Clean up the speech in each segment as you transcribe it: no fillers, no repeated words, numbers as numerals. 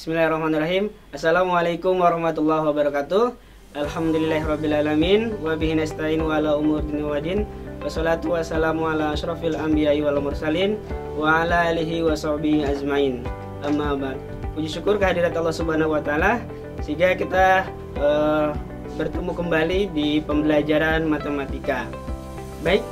Bismillahirrahmanirrahim. Assalamualaikum warahmatullahi wabarakatuh. Alhamdulillahirrabbilalamin. Wabihi nasta'in wa ala umur dini wadin. Wassalatu wassalamu ala ashrafil anbiya'i wal mursalin wa ala alihi wa sahbihi ajmain. Amma ba'd. Puji syukur kehadirat Allah Subhanahu wa taala sehingga kita bertemu kembali di pembelajaran matematika. Baik,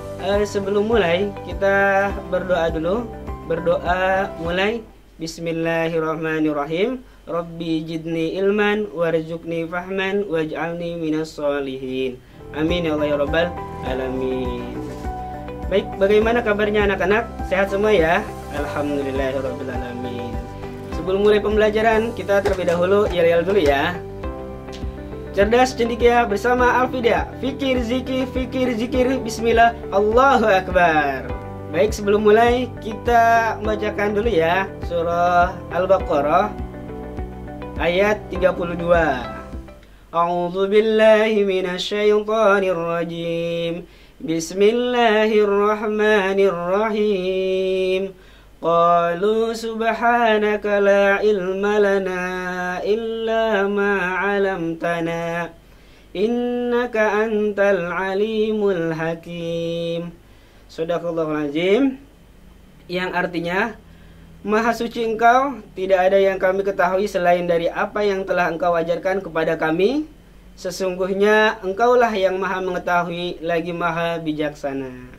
sebelum mulai kita berdoa dulu. Berdoa mulai. Bismillahirrahmanirrahim. Rabbi jidni ilman warzuqni fahman waj'alni minas sholihin. Amin ya Allah ya rabbal alamin. Baik, bagaimana kabarnya anak-anak? Sehat semua ya? Alhamdulillahirabbil alamin. Sebelum mulai pembelajaran, kita terlebih dahulu yel-yel dulu ya. Cerdas cendekia bersama Alfida. Fikir zikir bismillah, Allahu akbar. Baik, sebelum mulai kita bacakan dulu ya surah Al-Baqarah ayat 32. A'udzu billahi minasyaitonir rajim. Bismillahirrahmanirrahim. Qalu subhanaka la ilma lana illa ma 'allamtana innaka antal alimul hakim. Shadaqallahul azim, yang artinya, Maha suci Engkau, tidak ada yang kami ketahui selain dari apa yang telah Engkau ajarkan kepada kami. Sesungguhnya Engkaulah yang Maha mengetahui lagi Maha bijaksana.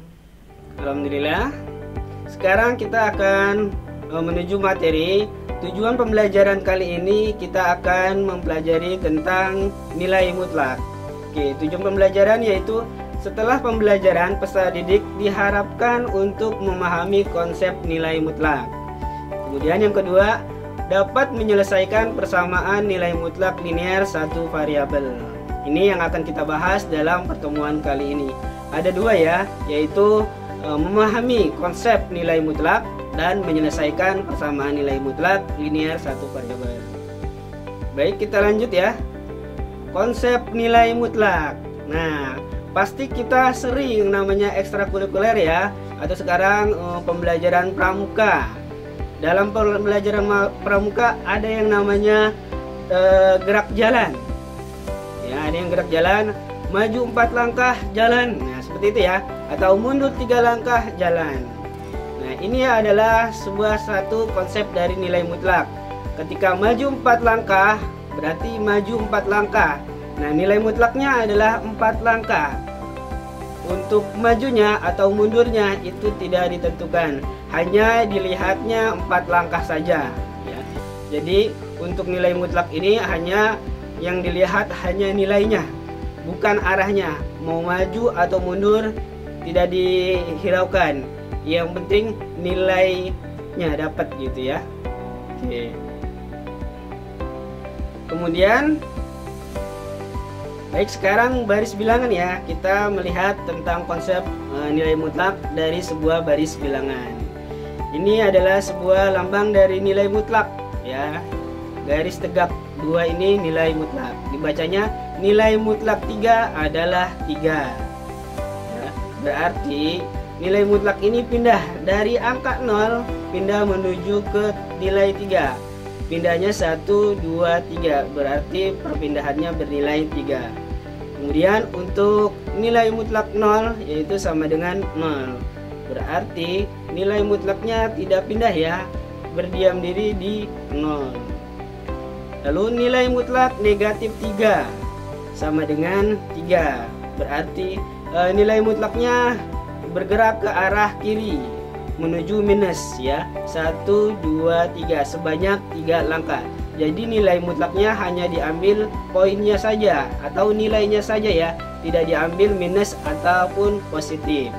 Alhamdulillah. Sekarang kita akan menuju materi. Tujuan pembelajaran kali ini kita akan mempelajari tentang nilai mutlak. Oke, tujuan pembelajaran yaitu setelah pembelajaran peserta didik diharapkan untuk memahami konsep nilai mutlak. Kemudian yang kedua, dapat menyelesaikan persamaan nilai mutlak linear satu variabel. Ini yang akan kita bahas dalam pertemuan kali ini. Ada dua ya, yaitu memahami konsep nilai mutlak dan menyelesaikan persamaan nilai mutlak linear satu variabel. Baik, kita lanjut ya. Konsep nilai mutlak. Nah, pasti kita sering namanya ekstrakurikuler ya, atau sekarang pembelajaran pramuka. Dalam pembelajaran pramuka ada yang namanya gerak jalan. Ya, ada yang gerak jalan, maju 4 langkah jalan. Nah, seperti itu ya, atau mundur 3 langkah jalan. Nah, ini adalah satu konsep dari nilai mutlak. Ketika maju 4 langkah, berarti maju 4 langkah. Nah, nilai mutlaknya adalah 4 langkah. Untuk majunya atau mundurnya itu tidak ditentukan, hanya dilihatnya 4 langkah saja ya. Jadi untuk nilai mutlak ini hanya yang dilihat hanya nilainya, bukan arahnya. Mau maju atau mundur tidak dihiraukan, yang penting nilainya dapat gitu ya. Oke. Kemudian baik, sekarang baris bilangan ya. Kita melihat tentang konsep nilai mutlak dari sebuah baris bilangan. Ini adalah sebuah lambang dari nilai mutlak ya. Garis tegak 2 ini nilai mutlak. Dibacanya nilai mutlak 3 adalah 3 ya. Berarti nilai mutlak ini pindah dari angka 0 pindah menuju ke nilai 3. Pindahnya 1, 2, 3. Berarti perpindahannya bernilai 3. Kemudian untuk nilai mutlak 0 yaitu sama dengan 0. Berarti nilai mutlaknya tidak pindah ya, berdiam diri di 0. Lalu nilai mutlak negatif 3 sama dengan 3. Berarti nilai mutlaknya bergerak ke arah kiri menuju minus ya. 1, 2, 3 sebanyak 3 langkah. Jadi nilai mutlaknya hanya diambil poinnya saja atau nilainya saja ya, tidak diambil minus ataupun positif.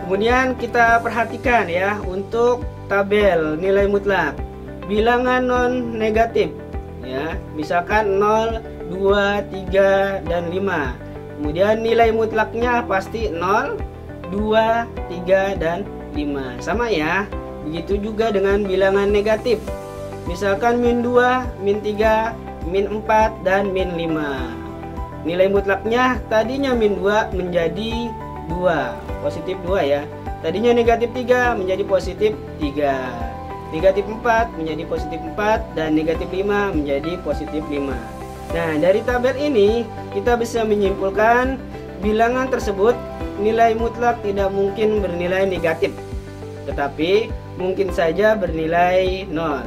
Kemudian kita perhatikan ya untuk tabel nilai mutlak. Bilangan non negatif ya, misalkan 0, 2, 3 dan 5. Kemudian nilai mutlaknya pasti 0, 2, 3 dan 5. Sama ya. Begitu juga dengan bilangan negatif. Misalkan min 2, min 3, min 4 dan min 5. Nilai mutlaknya tadinya min 2 menjadi 2, positif 2 ya. Tadinya negatif 3 menjadi positif 3. Negatif 4 menjadi positif 4. Dan negatif 5 menjadi positif 5. Nah, dari tabel ini kita bisa menyimpulkan bilangan tersebut nilai mutlak tidak mungkin bernilai negatif, tetapi mungkin saja bernilai 0.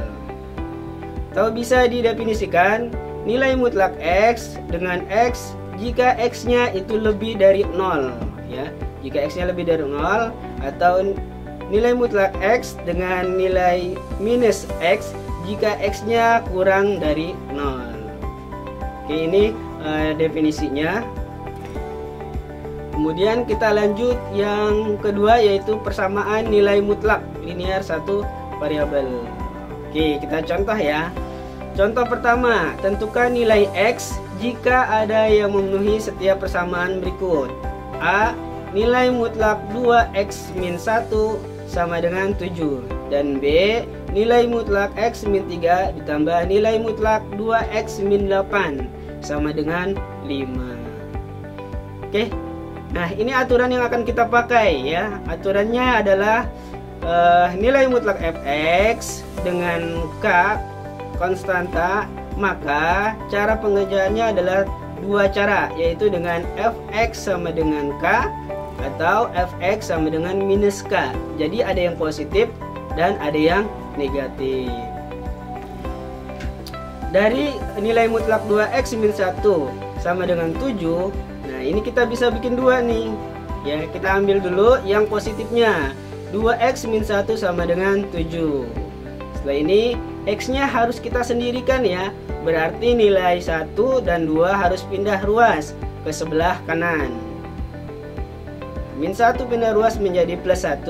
Atau bisa didefinisikan nilai mutlak X dengan X jika X-nya itu lebih dari 0, ya. Jika X-nya lebih dari 0, atau nilai mutlak X dengan nilai minus X jika X-nya kurang dari 0. Oke, ini definisinya. Kemudian kita lanjut yang kedua, yaitu persamaan nilai mutlak linear satu variabel. Oke, kita contoh ya. Contoh pertama, tentukan nilai X jika ada yang memenuhi setiap persamaan berikut. A. Nilai mutlak 2X min 1 sama dengan 7. Dan B. Nilai mutlak X min 3 ditambah nilai mutlak 2X min 8 sama dengan 5. Oke. Nah, ini aturan yang akan kita pakai ya. Aturannya adalah nilai mutlak Fx dengan K konstanta, maka cara pengerjaannya adalah dua cara, yaitu dengan Fx sama dengan K atau Fx sama dengan minus K. Jadi ada yang positif dan ada yang negatif. Dari nilai mutlak 2X min 1 sama dengan 7, nah ini kita bisa bikin dua nih. Ya, kita ambil dulu yang positifnya. 2X min 1 sama dengan 7. Setelah ini X-nya harus kita sendirikan ya. Berarti nilai 1 dan 2 harus pindah ruas ke sebelah kanan. Min 1 pindah ruas menjadi plus 1.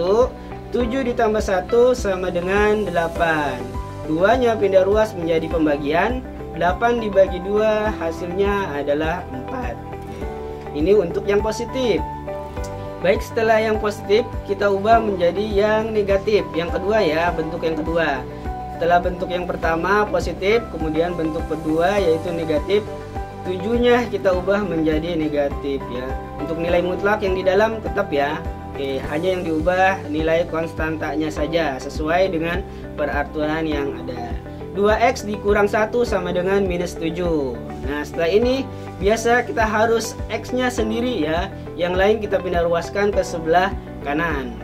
7 ditambah 1 sama dengan 8. 2-nya pindah ruas menjadi pembagian. 8 dibagi 2 hasilnya adalah 4. Ini untuk yang positif. Baik, setelah yang positif kita ubah menjadi yang negatif. Yang kedua ya, bentuk yang kedua. Setelah bentuk yang pertama positif, kemudian bentuk kedua yaitu negatif, 7-nya kita ubah menjadi negatif ya. Untuk nilai mutlak yang di dalam tetap ya. Oke, hanya yang diubah nilai konstantanya saja sesuai dengan peraturan yang ada. 2X dikurang 1 sama dengan minus 7. Nah, setelah ini biasa kita harus X-nya sendiri ya. Yang lain kita pindah ruaskan ke sebelah kanan.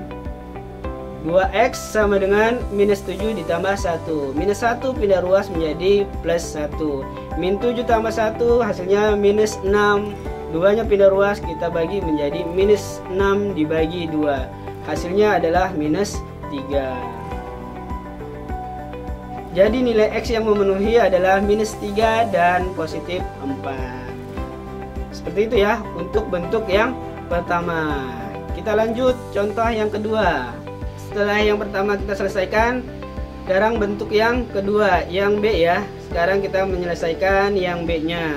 2X sama dengan minus 7 ditambah 1. Minus 1 pindah ruas menjadi plus 1. Min 7 tambah 1 hasilnya minus 6. 2-nya pindah ruas kita bagi menjadi minus 6 dibagi 2. Hasilnya adalah minus 3. Jadi nilai X yang memenuhi adalah minus 3 dan positif 4. Seperti itu ya untuk bentuk yang pertama. Kita lanjut contoh yang kedua. Setelah yang pertama kita selesaikan, sekarang bentuk yang kedua, yang B ya. Sekarang kita menyelesaikan yang B-nya,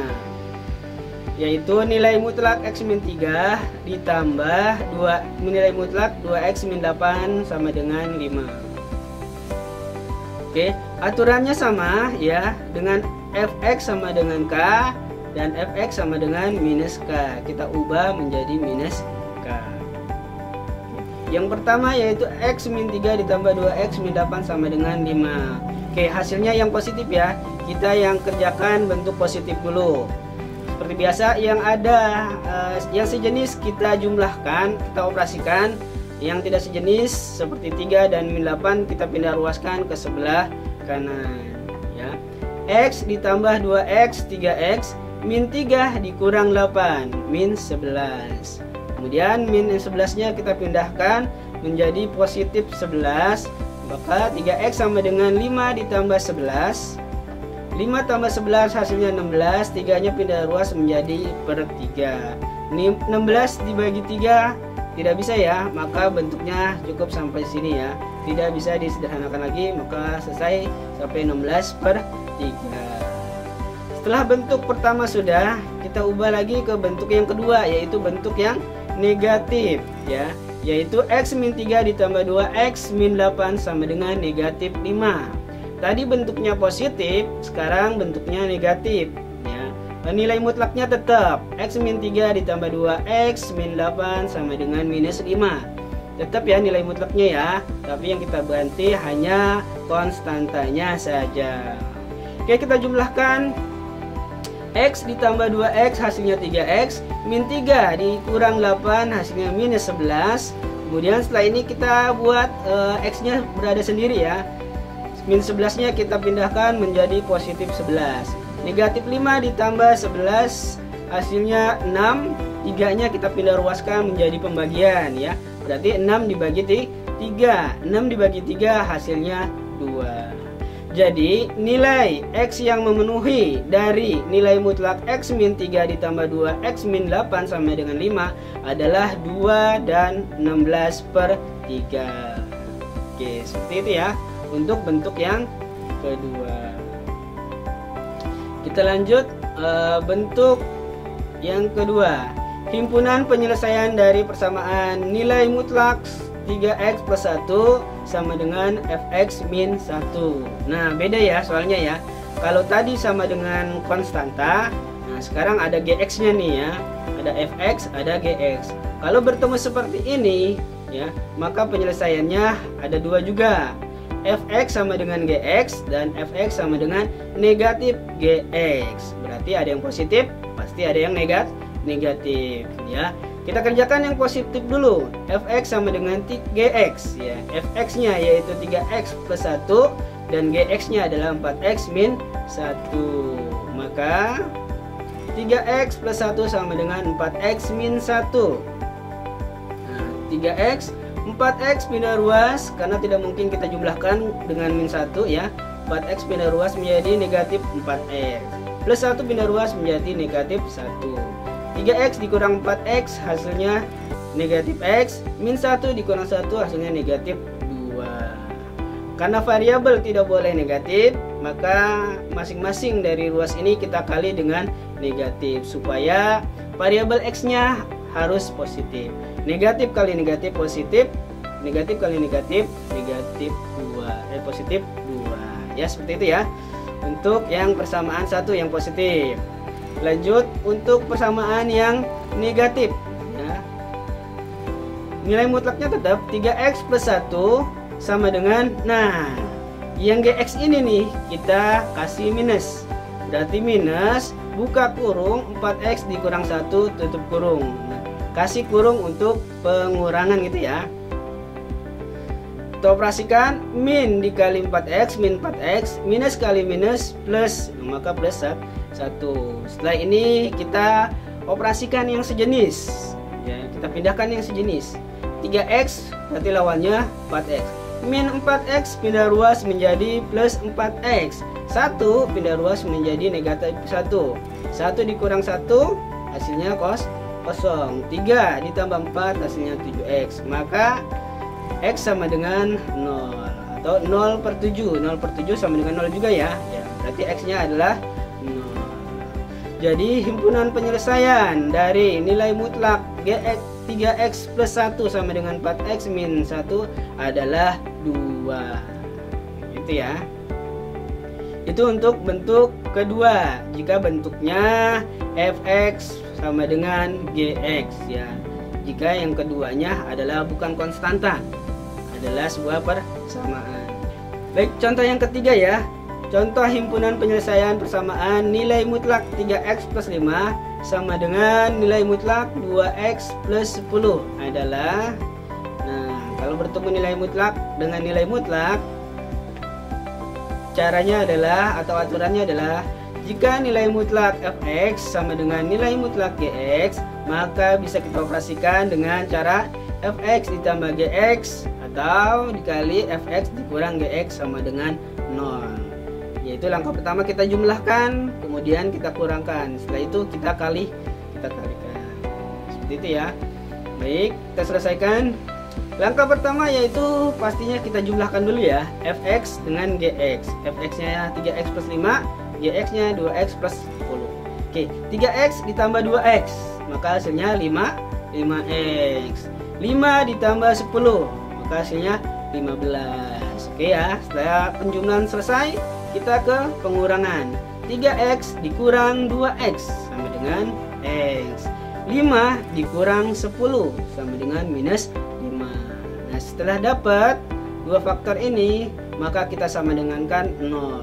yaitu nilai mutlak X min 3 ditambah nilai mutlak 2X min 8 sama dengan 5. Oke, aturannya sama ya, dengan Fx sama dengan K dan Fx sama dengan minus K. Kita ubah menjadi minus K. Yang pertama yaitu X min 3 ditambah 2X min 8 sama dengan 5. Oke, hasilnya yang positif ya. Kita yang kerjakan bentuk positif dulu. Seperti biasa, yang ada yang sejenis kita jumlahkan, kita operasikan. Yang tidak sejenis seperti 3 dan min 8 kita pindah ruaskan ke sebelah kanan ya. X ditambah 2X 3X min 3 dikurang 8 min 11. Kemudian min 11 nya kita pindahkan menjadi positif 11. Maka 3X sama dengan 5 ditambah 11. 5 tambah 11 hasilnya 16. 3 nya pindah ruas menjadi per 3. 16 dibagi 3 tidak bisa ya, maka bentuknya cukup sampai sini ya. Tidak bisa disederhanakan lagi, maka selesai sampai 16 per 3. Setelah bentuk pertama sudah, kita ubah lagi ke bentuk yang kedua, yaitu bentuk yang negatif ya, yaitu X min 3 ditambah 2X min 8 sama dengan negatif 5. Tadi bentuknya positif, sekarang bentuknya negatif ya. Nilai mutlaknya tetap X min 3 ditambah 2X min 8 sama dengan minus 5. tetap ya nilai mutlaknya ya, tapi yang kita ganti hanya konstantanya saja. Oke, kita jumlahkan. X ditambah 2X hasilnya 3X, min 3 dikurang 8 hasilnya minus 11. Kemudian setelah ini kita buat X nya berada sendiri ya. Min 11 nya kita pindahkan menjadi positif 11. Negatif 5 ditambah 11 hasilnya 6. 3 nya kita pindah ruaskan menjadi pembagian ya. Berarti 6 dibagi 3. 6 dibagi 3 hasilnya 2. Jadi nilai X yang memenuhi dari nilai mutlak X min 3 ditambah 2 X min 8 sama dengan 5 adalah 2 dan 16/3. Oke, seperti itu ya untuk bentuk yang kedua. Kita lanjut bentuk yang kedua. Himpunan penyelesaian dari persamaan nilai mutlak 3X plus 1 sama dengan Fx min 1. Nah, beda ya soalnya ya. Kalau tadi sama dengan konstanta, nah sekarang ada Gx nya nih ya. Ada Fx, ada Gx. Kalau bertemu seperti ini ya, maka penyelesaiannya ada dua juga. Fx sama dengan Gx dan Fx sama dengan negatif Gx. Berarti ada yang positif, pasti ada yang negatif ya. Kita kerjakan yang positif dulu. Fx sama dengan Gx ya. Fx nya yaitu 3x plus 1 dan Gx nya adalah 4x min 1. Maka 3x plus 1 sama dengan 4x min 1. Nah, 3x 4x pindah ruas karena tidak mungkin kita jumlahkan dengan min 1 ya. 4x pindah ruas menjadi negatif 4x. Plus 1 pindah ruas menjadi negatif 1. 3x dikurang 4x hasilnya negatif x, min 1 dikurang 1 hasilnya negatif 2. Karena variabel tidak boleh negatif, maka masing-masing dari ruas ini kita kali dengan negatif supaya variabel x nya harus positif. Negatif kali negatif positif, negatif kali negatif negatif 2, positif 2 ya, seperti itu ya untuk yang persamaan satu yang positif. Lanjut untuk persamaan yang negatif ya. Nilai mutlaknya tetap 3x plus 1 sama dengan, nah yang Gx ini nih kita kasih minus. Berarti minus buka kurung 4x dikurang 1 tutup kurung. Nah, kasih kurung untuk pengurangan gitu ya. Kita operasikan min dikali 4x min 4x minus kali minus plus, maka plus 1. Setelah ini kita operasikan yang sejenis ya, kita pindahkan yang sejenis. 3x berarti lawannya 4x. Min 4x pindah ruas menjadi plus 4x. 1 pindah ruas menjadi negatif 1. 1 dikurang 1 hasilnya kosong. 3 ditambah 4 hasilnya 7x. Maka x sama dengan 0 atau 0/7. 0/7 sama dengan 0 juga ya. Berarti x nya adalah 0. Jadi himpunan penyelesaian dari nilai mutlak Gx 3x plus 1 sama dengan 4x min 1 adalah 2. Gitu ya. Itu untuk bentuk kedua. Jika bentuknya Fx sama dengan Gx ya. Jika yang keduanya adalah bukan konstanta, adalah sebuah persamaan. Baik, contoh yang ketiga ya. Contoh himpunan penyelesaian persamaan nilai mutlak 3x plus 5 sama dengan nilai mutlak 2x plus 10 adalah, nah kalau bertemu nilai mutlak dengan nilai mutlak, caranya adalah atau aturannya adalah jika nilai mutlak fx sama dengan nilai mutlak gx, maka bisa kita operasikan dengan cara fx ditambah gx atau dikali fx dikurang gx sama dengan 0. Yaitu langkah pertama kita jumlahkan, kemudian kita kurangkan, setelah itu kita kalikan. Seperti itu ya. Baik, kita selesaikan. Langkah pertama yaitu pastinya kita jumlahkan dulu ya, fx dengan gx. Fx nya 3x plus 5, gx nya 2x plus 10. Oke, 3x ditambah 2x, maka hasilnya 5x. 5 ditambah 10, maka hasilnya 15. Oke ya, setelah penjumlahan selesai, kita ke pengurangan. 3x dikurang 2x sama dengan x. 5 dikurang 10 sama dengan minus 5. Setelah dapat dua faktor ini, maka kita sama dengankan 0.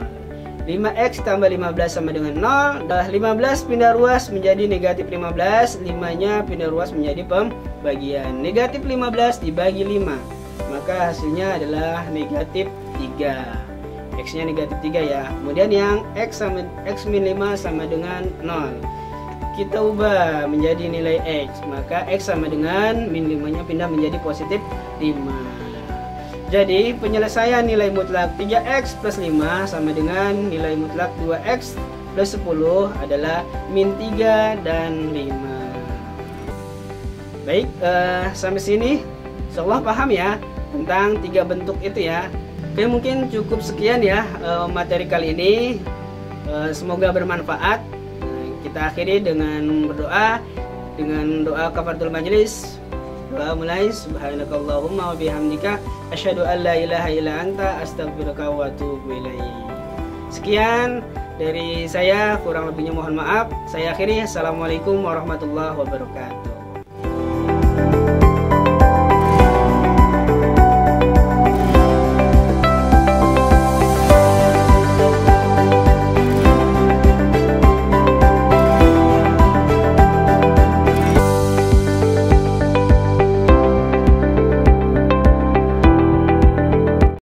5x tambah 15 sama dengan 0. 15 pindah ruas menjadi negatif 15. 5-nya pindah ruas menjadi pembagian. Negatif 15 dibagi 5, maka hasilnya adalah negatif 3. X nya negatif 3 ya. Kemudian yang X min 5 sama dengan 0, kita ubah menjadi nilai X, maka X sama dengan min 5 nya pindah menjadi positif 5. Jadi penyelesaian nilai mutlak 3x plus 5 sama dengan nilai mutlak 2x plus 10 adalah min 3 dan 5. Baik, sampai sini insyaallah paham ya tentang 3 bentuk itu ya. Oke, mungkin cukup sekian ya materi kali ini. Semoga bermanfaat. Kita akhiri dengan berdoa, dengan doa kafaratul majelis. Doa mulai, subhanakallahumma wa bihamdika asyhadu an la ilaha illa anta astaghfiruka wa atubu ilaik. Sekian dari saya, kurang lebihnya mohon maaf. Saya akhiri. Assalamualaikum warahmatullahi wabarakatuh.